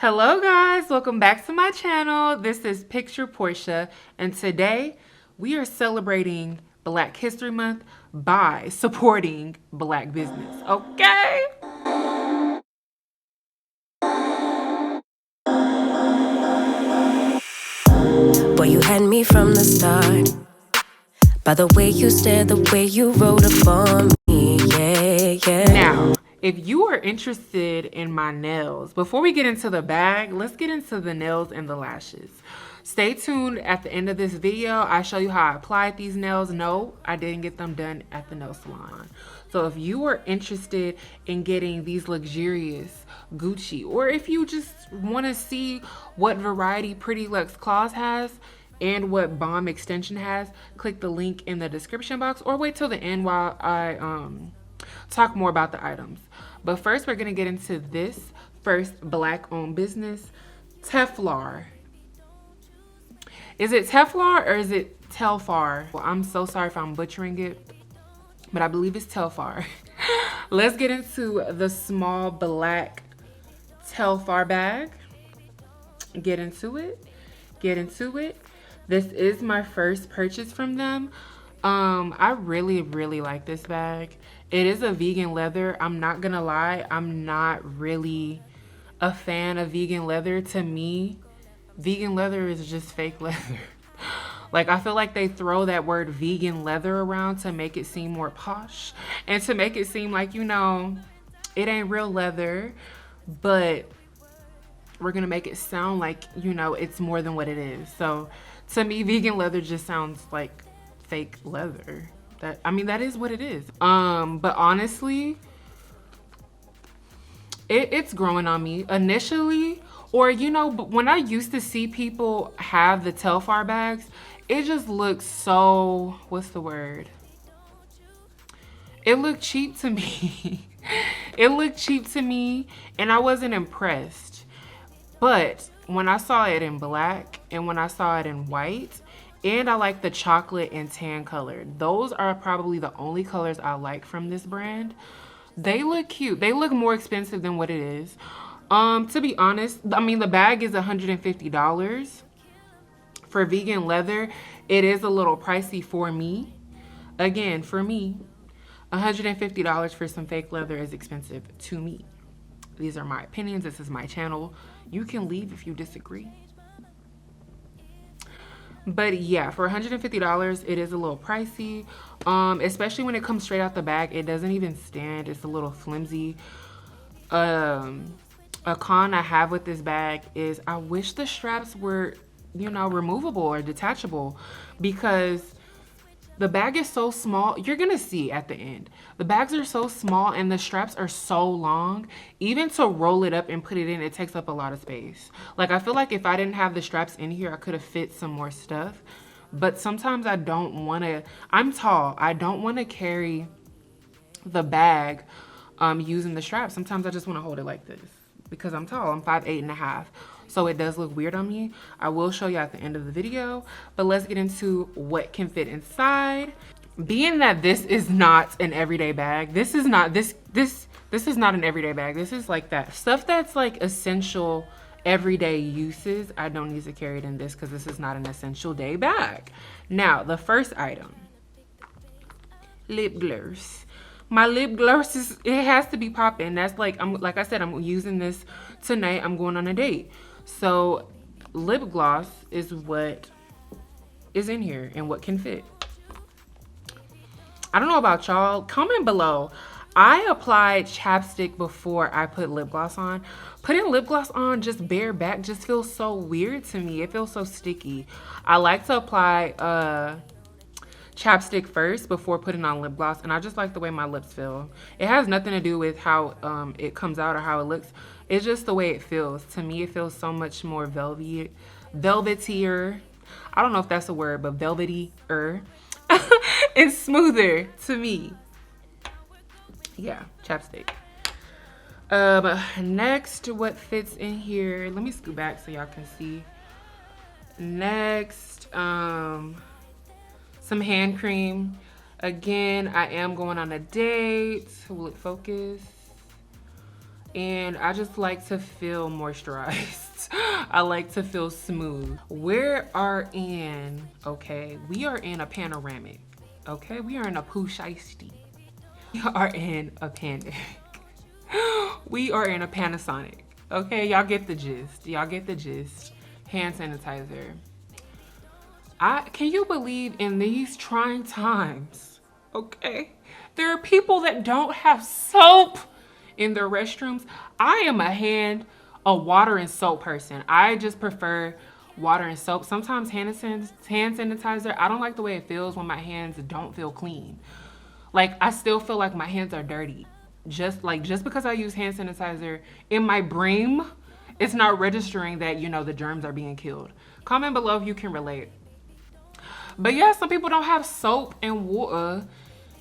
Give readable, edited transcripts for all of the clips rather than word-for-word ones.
Hello guys, welcome back to my channel. This is PicturePortia, and today we are celebrating Black History Month by supporting Black business, okay? Boy, you had me from the start. By the way you stared, the way you wrote upon me, yeah. Now, if you are interested in my nails, before we get into the bag, let's get into the nails and the lashes. Stay tuned at the end of this video. I show you how I applied these nails. No, I didn't get them done at the nail salon. So if you are interested in getting these luxurious Gucci, or if you just want to see what variety PrettyLuxeClaws has and what BombExtension has, click the link in the description box or wait till the end while I talk more about the items. But first, we're gonna get into this first Black-owned business, Telfar. Is it Telfar or is it Telfar? Well, I'm so sorry if I'm butchering it, but I believe it's Telfar. Let's get into the small black Telfar bag. Get into it. This is my first purchase from them. I really like this bag. It is a vegan leather. I'm not gonna lie, I'm not really a fan of vegan leather. To me, vegan leather is just fake leather. Like, I feel like they throw that word vegan leather around to make it seem more posh and to make it seem like, you know, it ain't real leather, but we're gonna make it sound like, you know, it's more than what it is. So to me, vegan leather just sounds like fake leather. That is what it is. But honestly, it's growing on me initially. Or, you know, but when I used to see people have the Telfar bags, it just looks so, what's the word? It looked cheap to me. It looked cheap to me, and I wasn't impressed. But when I saw it in black and when I saw it in white, and I like the chocolate and tan color, those are probably the only colors I like from this brand. They look cute. They look more expensive than what it is. To be honest, I mean, the bag is $150. For vegan leather, it is a little pricey for me. Again, for me, $150 for some fake leather is expensive to me. These are my opinions. This is my channel. You can leave if you disagree. But yeah, for $150, it is a little pricey. Especially when it comes straight out the bag. It doesn't even stand. It's a little flimsy. A con I have with this bag is I wish the straps were, you know, removable or detachable, because the bag is so small. You're gonna see at the end. The bags are so small and the straps are so long. Even to roll it up and put it in, it takes up a lot of space. Like, I feel like if I didn't have the straps in here, I could have fit some more stuff. But sometimes I don't wanna, I'm tall. I don't wanna carry the bag using the straps. Sometimes I just wanna hold it like this because I'm tall. I'm 5'8.5". So it does look weird on me. I will show you at the end of the video, but let's get into what can fit inside. Being that this is not an everyday bag, this is not an everyday bag. This is like that stuff that's like essential everyday uses. I don't need to carry it in this because this is not an essential day bag. Now, the first item, lip gloss. My lip gloss it has to be popping. That's like, like I said, I'm using this tonight. I'm going on a date. So lip gloss is what is in here and what can fit. I don't know about y'all. Comment below. I applied chapstick before I put lip gloss on. Putting lip gloss on just bare back just feels so weird to me. It feels so sticky. I like to apply chapstick first before putting on lip gloss, and I just like the way my lips feel. It has nothing to do with how it comes out or how it looks. It's just the way it feels. To me, it feels so much more velvetier. I don't know if that's a word, but velvety-er. It's smoother to me. Yeah, chapstick. Next, what fits in here? Let me scoot back so y'all can see. Next, some hand cream. Again, I am going on a date. Will it focus? and I just like to feel moisturized. I like to feel smooth. We are in a panoramic. Okay, we are in a poo shiesty. We are in a Panic. We are in a Panasonic. Okay, y'all get the gist. Y'all get the gist. Hand sanitizer. Can you believe in these trying times? Okay, there are people that don't have soap in their restrooms. I am a water and soap person. I just prefer water and soap. Sometimes hand sanitizer, I don't like the way it feels when my hands don't feel clean. Like, I still feel like my hands are dirty. Just because I use hand sanitizer in my brain, it's not registering that, the germs are being killed. Comment below if you can relate. But yeah, some people don't have soap and water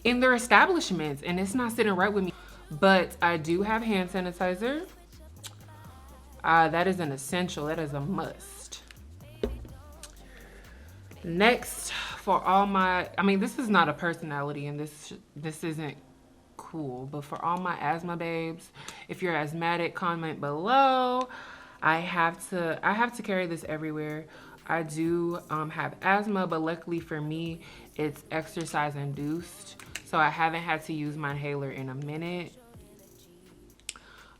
in their establishments, and it's not sitting right with me. But I do have hand sanitizer. That is an essential. That is a must. Next, for all my, this is not a personality, and this isn't cool, but for all my asthma babes, if you're asthmatic, comment below. I have to carry this everywhere. I do have asthma, but luckily for me, it's exercise induced, so I haven't had to use my inhaler in a minute.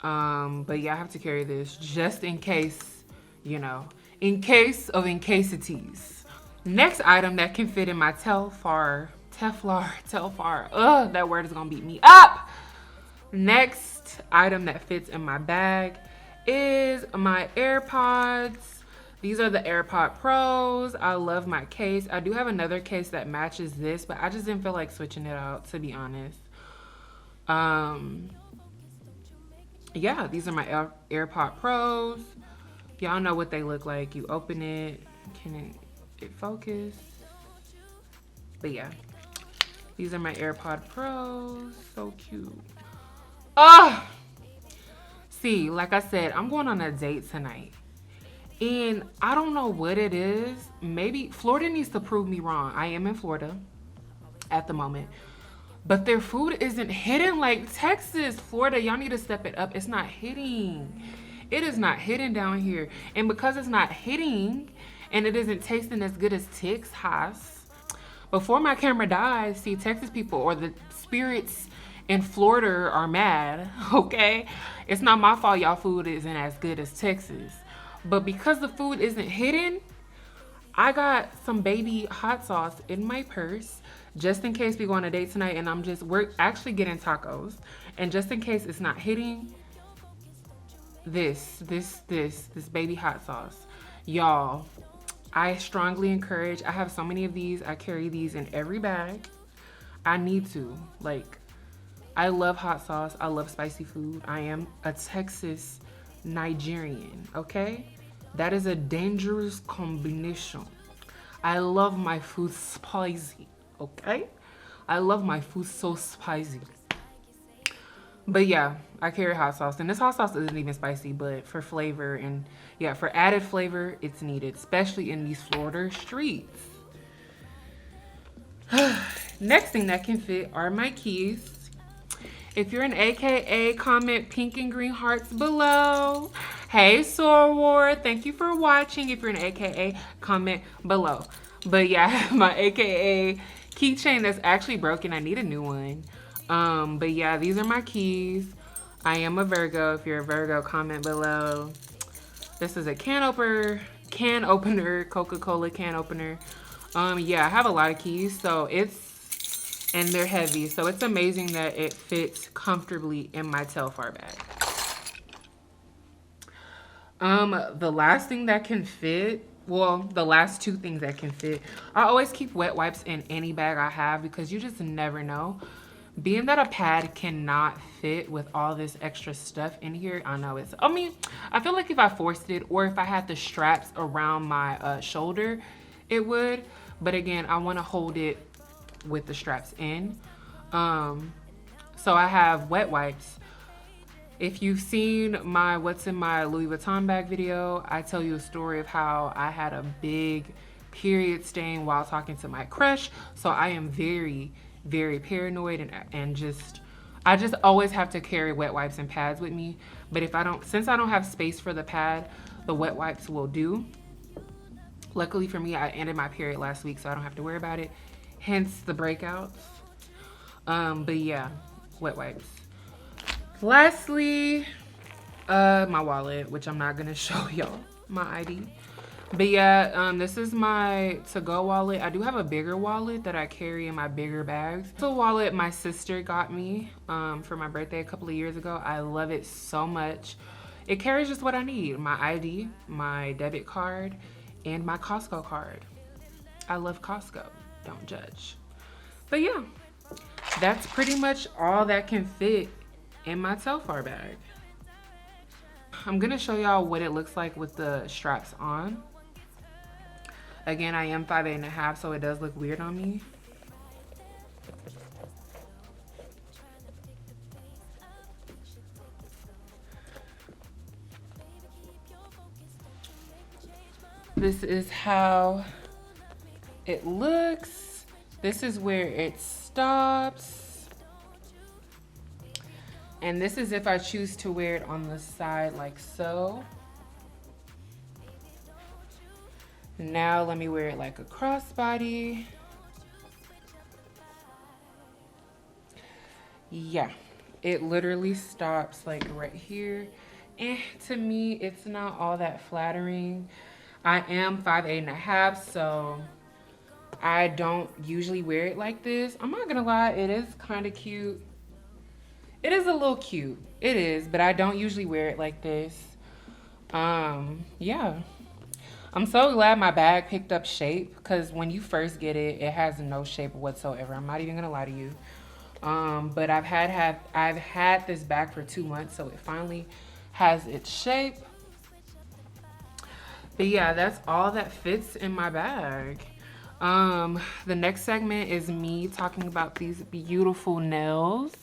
But yeah, I have to carry this just in case, in case of incasities. Next item that can fit in my Telfar. Ugh, that word is gonna beat me up. Next item that fits in my bag is my AirPods. These are the AirPod Pros. I love my case. I do have another case that matches this, but I just didn't feel like switching it out, to be honest. Yeah, these are my AirPod Pros. Y'all know what they look like. You open it. Can it focus? But yeah, these are my AirPod Pros. So cute. Ah! See, like I said, I'm going on a date tonight. And I don't know what it is. Maybe Florida needs to prove me wrong. I am in Florida at the moment. But their food isn't hitting like Texas. Florida, y'all need to step it up. It's not hitting. It is not hitting down here. And because it's not hitting and it isn't tasting as good as Texas, before my camera dies, see, Texas people or the spirits in Florida are mad, okay? It's not my fault y'all food isn't as good as Texas. But because the food isn't hitting, I got some baby hot sauce in my purse just in case we go on a date tonight and we're actually getting tacos. And just in case it's not hitting, this baby hot sauce. Y'all, I strongly encourage, I have so many of these. I carry these in every bag. I need to. Like, I love hot sauce. I love spicy food. I am a Texas Nigerian, okay? That is a dangerous combination. I love my food spicy, okay? I love my food so spicy. But yeah, I carry hot sauce. And this hot sauce isn't even spicy, but for flavor and yeah, for added flavor, it's needed, especially in these Florida streets. Next thing that can fit are my keys. If you're an AKA, comment pink and green hearts below. Hey, Sorwar, thank you for watching. If you're an AKA, comment below. But yeah, my AKA keychain that's actually broken. I need a new one. But yeah, these are my keys. I am a Virgo. If you're a Virgo, comment below. This is a can opener, Coca-Cola can opener. Yeah, I have a lot of keys, so and they're heavy, so it's amazing that it fits comfortably in my Telfar bag. The last thing that can fit, well, the last two things that can fit, I always keep wet wipes in any bag I have because you just never know. Being that a pad cannot fit with all this extra stuff in here, I know it's, I feel like if I forced it or if I had the straps around my shoulder, it would. But again, I want to hold it with the straps in. So I have wet wipes. If you've seen my what's in my Louis Vuitton bag video, I tell you a story of how I had a big period stain while talking to my crush. So I am very, very paranoid and just I just always have to carry wet wipes and pads with me. But if I don't, since I don't have space for the pad, the wet wipes will do. Luckily for me, I ended my period last week, so I don't have to worry about it. Hence the breakouts. But yeah, wet wipes. Lastly, my wallet, which I'm not gonna show y'all my ID. But yeah, this is my to-go wallet. I do have a bigger wallet that I carry in my bigger bags. It's a wallet my sister got me for my birthday a couple of years ago. I love it so much. It carries just what I need: my ID, my debit card, and my Costco card. I love Costco, don't judge. But yeah, that's pretty much all that can fit in my Telfar bag. I'm gonna show y'all what it looks like with the straps on. Again, I am 5'8½", so it does look weird on me. This is how it looks. This is where it stops. And this is if I choose to wear it on the side like so. Now let me wear it like a crossbody. Yeah, it literally stops like right here. And to me, it's not all that flattering. I am 5'8½", so I don't usually wear it like this. I'm not gonna lie, it is kind of cute. It is a little cute, it is, but I don't usually wear it like this. Yeah. I'm so glad my bag picked up shape, because when you first get it, it has no shape whatsoever. I'm not even gonna lie to you. But I've had this bag for 2 months, so it finally has its shape. But yeah, that's all that fits in my bag. The next segment is me talking about these beautiful nails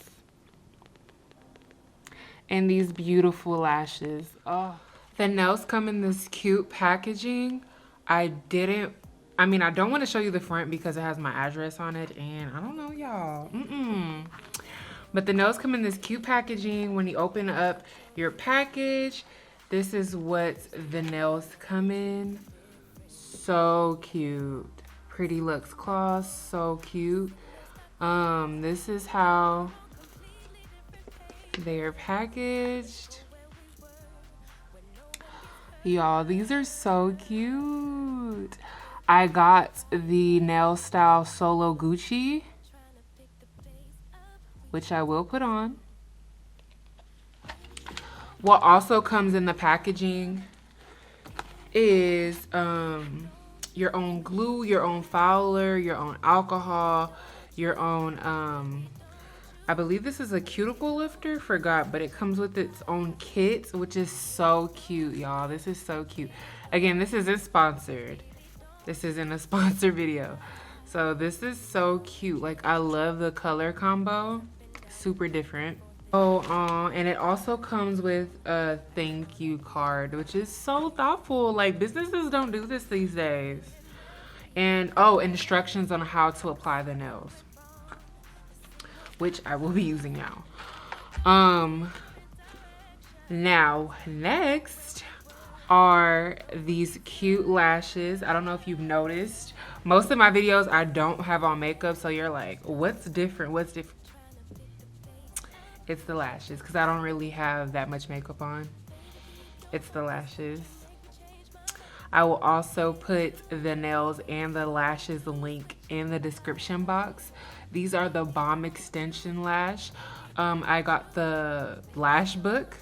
and these beautiful lashes. Oh. The nails come in this cute packaging. I don't want to show you the front because it has my address on it, and I don't know, y'all. But the nails come in this cute packaging. When you open up your package, this is what the nails come in. So cute. PrettyLuxeClaws, so cute. This is how they are packaged. Y'all, these are so cute. I got the Nail Style Solo Gucci, which I will put on. What also comes in the packaging is your own glue, your own fouler, your own alcohol, your own I believe this is a cuticle lifter, forgot, but it comes with its own kit, which is so cute, y'all. This is so cute. Again, this isn't sponsored. This isn't a sponsored video. So this is so cute. Like, I love the color combo. Super different. Oh, and it also comes with a thank you card, which is so thoughtful. Like, businesses don't do this these days. And, oh, instructions on how to apply the nails, which I will be using now. Now, next are these cute lashes. I don't know if you've noticed. Most of my videos, I don't have on makeup, so you're like, what's different? What's different? It's the lashes, because I don't really have that much makeup on. It's the lashes. I will also put the nails and the lashes link in the description box. These are the BombExtension lash. I got the lash book.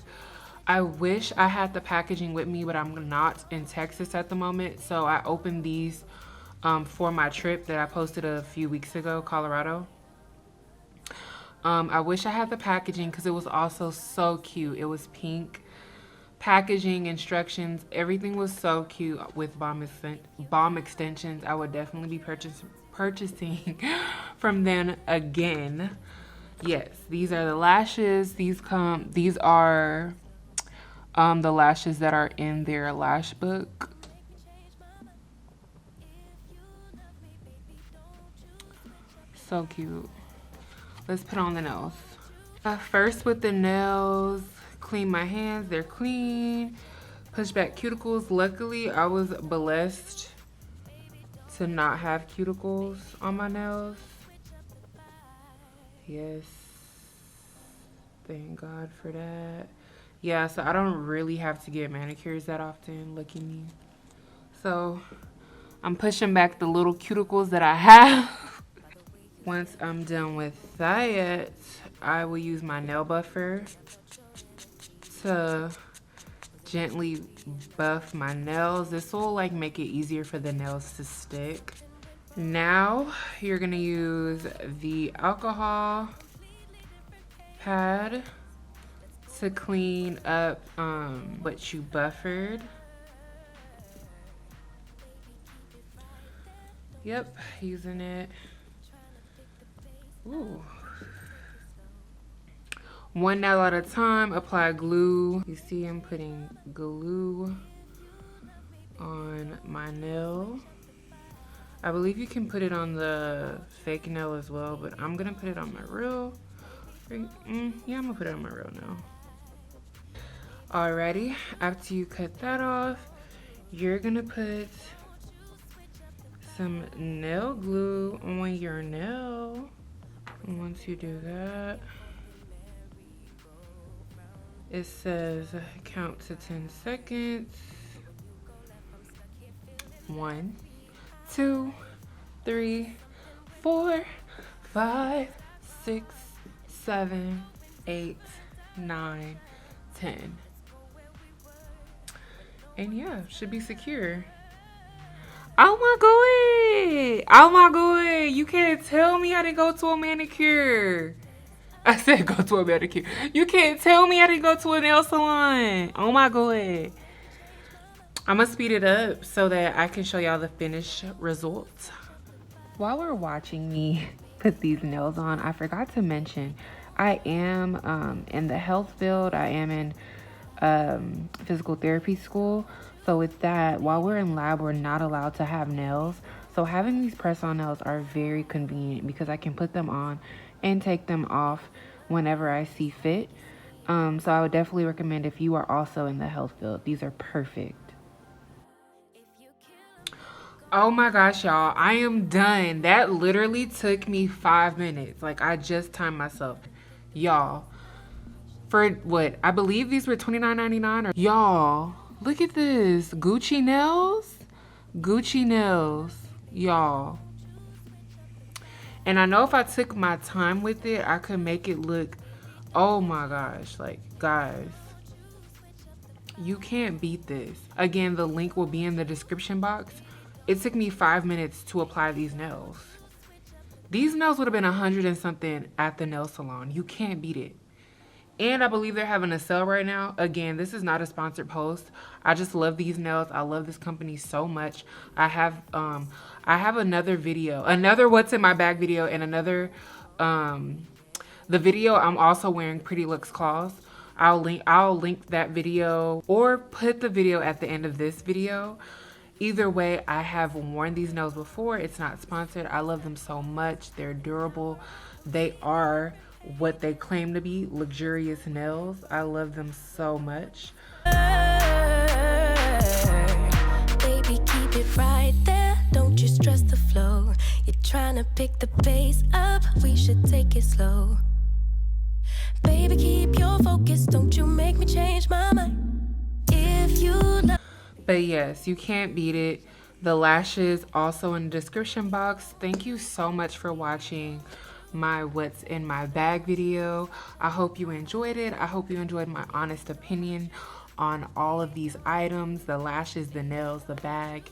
I wish I had the packaging with me, but I'm not in Texas at the moment. So I opened these for my trip that I posted a few weeks ago, Colorado. I wish I had the packaging because it was also so cute. It was pink. Packaging, instructions, everything was so cute with BombExtensions. I would definitely be purchasing from them again. Yes, these are the lashes. These are the lashes that are in their lash book. So cute. Let's put on the nails. First with the nails, clean my hands, they're clean. Push back cuticles. Luckily, I was blessed to not have cuticles on my nails. Yes, thank God for that. Yeah, so I don't really have to get manicures that often, look at me. So I'm pushing back the little cuticles that I have. Once I'm done with that, I will use my nail buffer to gently buff my nails. This will like make it easier for the nails to stick. Now you're gonna use the alcohol pad to clean up what you buffered. Yep, using it. Ooh. One nail at a time, apply glue. You see I'm putting glue on my nail. I believe you can put it on the fake nail as well, but I'm gonna put it on my real. Yeah, I'm gonna put it on my real nail. Alrighty, after you cut that off, you're gonna put some nail glue on your nail. And once you do that, it says count to 10 seconds. 1, 2, 3, 4, 5, 6, 7, 8, 9, 10. And yeah, should be secure. Oh my god! Oh my god! You can't tell me I didn't go to a manicure. I said go to a manicure. You can't tell me I didn't go to a nail salon. Oh my god. I'm gonna speed it up so that I can show y'all the finished results. While we're watching me put these nails on, I forgot to mention I am in the health field. I am in physical therapy school. So with that, while we're in lab, we're not allowed to have nails. So having these press-on nails are very convenient because I can put them on and take them off whenever I see fit. So I would definitely recommend if you are also in the health field. These are perfect. Oh my gosh, y'all, I am done. That literally took me 5 minutes. Like, I just timed myself. Y'all, for what? I believe these were $29.99. Y'all, look at this. Gucci nails? Gucci nails, y'all. And I know if I took my time with it, I could make it look, oh my gosh, like, guys, you can't beat this. Again, the link will be in the description box. It took me 5 minutes to apply these nails. These nails would have been $100 and something at the nail salon. You can't beat it. And I believe they're having a sale right now. Again, this is not a sponsored post. I just love these nails. I love this company so much. I have another video, another what's in my bag video, and another the video I'm also wearing PrettyLuxeClaws. I'll link that video or put the video at the end of this video. Either way, I have worn these nails before. It's not sponsored. I love them so much. They're durable. They are what they claim to be, luxurious nails. I love them so much. Baby, keep it right there. Don't you stress the flow. You're trying to pick the pace up. We should take it slow. Baby, keep your focus. Don't you make me change my mind. If you love. But yes, you can't beat it. The lashes also in the description box. Thank you so much for watching my what's in my bag video. I hope you enjoyed it. I hope you enjoyed my honest opinion on all of these items, the lashes, the nails, the bag.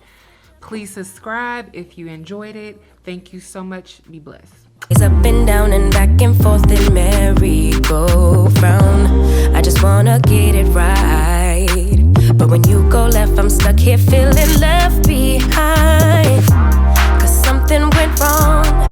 Please subscribe if you enjoyed it. Thank you so much. Be blessed. It's up and down and back and forth in merry-go-round. I just wanna get it right. But when you go left, I'm stuck here feeling left